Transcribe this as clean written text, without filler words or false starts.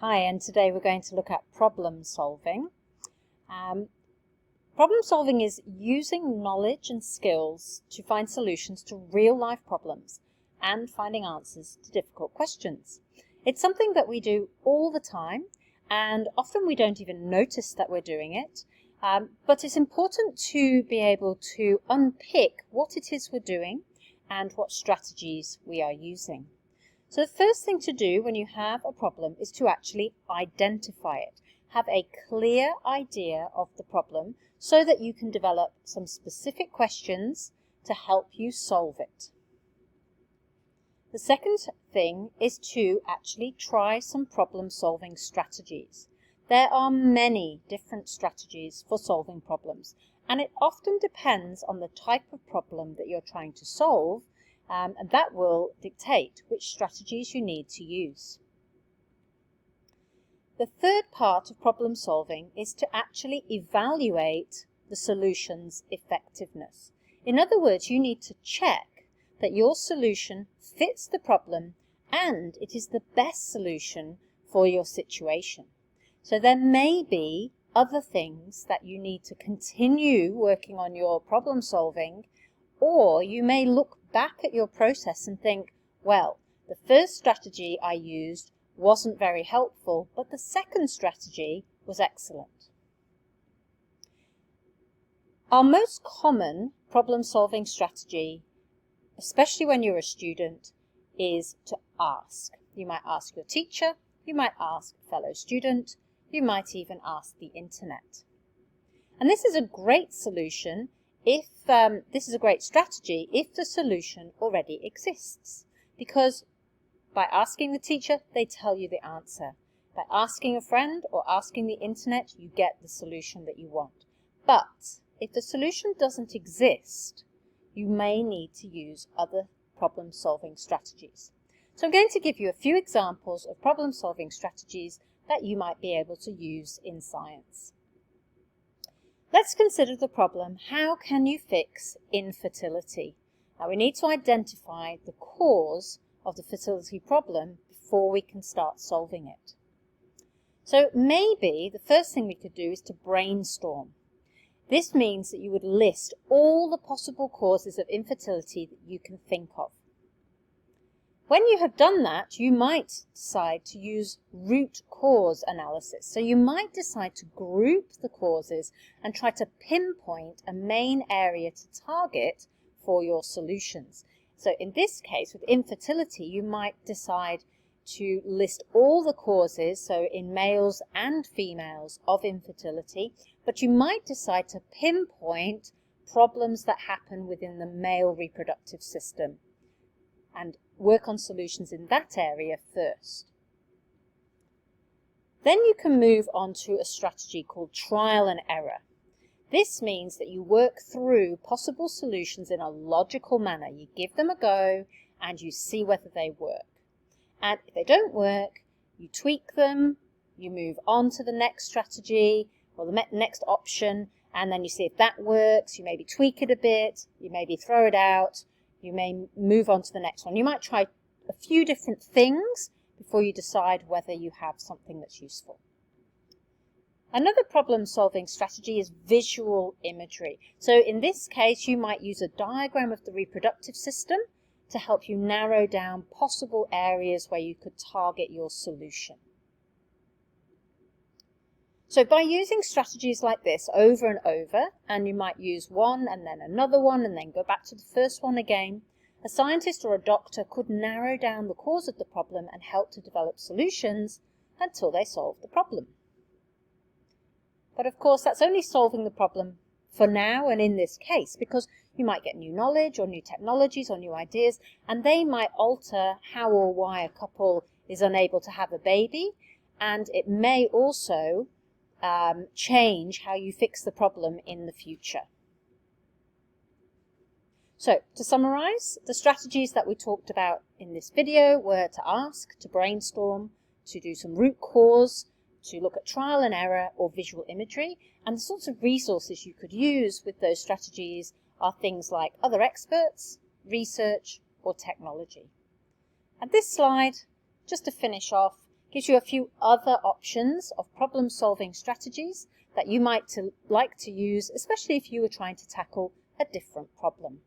Hi, and today we're going to look at problem solving. Problem solving is using knowledge and skills to find solutions to real-life problems and finding answers to difficult questions. It's something that we do all the time, and often we don't even notice that we're doing it, but it's important to be able to unpick what it is we're doing and what strategies we are using. So the first thing to do when you have a problem is to actually identify it. Have a clear idea of the problem so that you can develop some specific questions to help you solve it. The second thing is to actually try some problem-solving strategies. There are many different strategies for solving problems, and it often depends on the type of problem that you're trying to solve, and that will dictate which strategies you need to use. The third part of problem solving is to actually evaluate the solution's effectiveness. In other words, you need to check that your solution fits the problem and it is the best solution for your situation. So there may be other things that you need to continue working on your problem solving, or you may look back at your process and think, well, the first strategy I used wasn't very helpful, but the second strategy was excellent. Our most common problem-solving strategy, especially when you're a student, is to ask. You might ask your teacher, you might ask a fellow student, you might even ask the internet. And this is a great solution if this is a great strategy if the solution already exists, because by asking the teacher, they tell you the answer. By asking a friend or asking the internet, you get the solution that you want. But if the solution doesn't exist, you may need to use other problem-solving strategies. So I'm going to give you a few examples of problem-solving strategies that you might be able to use in science. Let's consider the problem, how can you fix infertility? Now we need to identify the cause of the fertility problem before we can start solving it. So maybe the first thing we could do is to brainstorm. This means that you would list all the possible causes of infertility that you can think of. When you have done that, you might decide to use root cause analysis. So you might decide to group the causes and try to pinpoint a main area to target for your solutions. So in this case, with infertility, you might decide to list all the causes, so in males and females, of infertility, but you might decide to pinpoint problems that happen within the male reproductive system and work on solutions in that area first. Then you can move on to a strategy called trial and error. This means that you work through possible solutions in a logical manner. You give them a go and you see whether they work. And if they don't work, you tweak them, you move on to the next strategy or the next option, and then you see if that works. You maybe tweak it a bit, you maybe throw it out, you may move on to the next one. You might try a few different things before you decide whether you have something that's useful. Another problem-solving strategy is visual imagery. So in this case, you might use a diagram of the reproductive system to help you narrow down possible areas where you could target your solution. So by using strategies like this over and over, and you might use one and then another one and then go back to the first one again, a scientist or a doctor could narrow down the cause of the problem and help to develop solutions until they solve the problem. But of course, that's only solving the problem for now and in this case, because you might get new knowledge or new technologies or new ideas, and they might alter how or why a couple is unable to have a baby, and it may also change how you fix the problem in the future. So, to summarize, the strategies that we talked about in this video were to ask, to brainstorm, to do some root cause, to look at trial and error or visual imagery, and the sorts of resources you could use with those strategies are things like other experts, research, or technology. And this slide, just to finish off, Gives you a few other options of problem-solving strategies that you might like to use, especially if you were trying to tackle a different problem.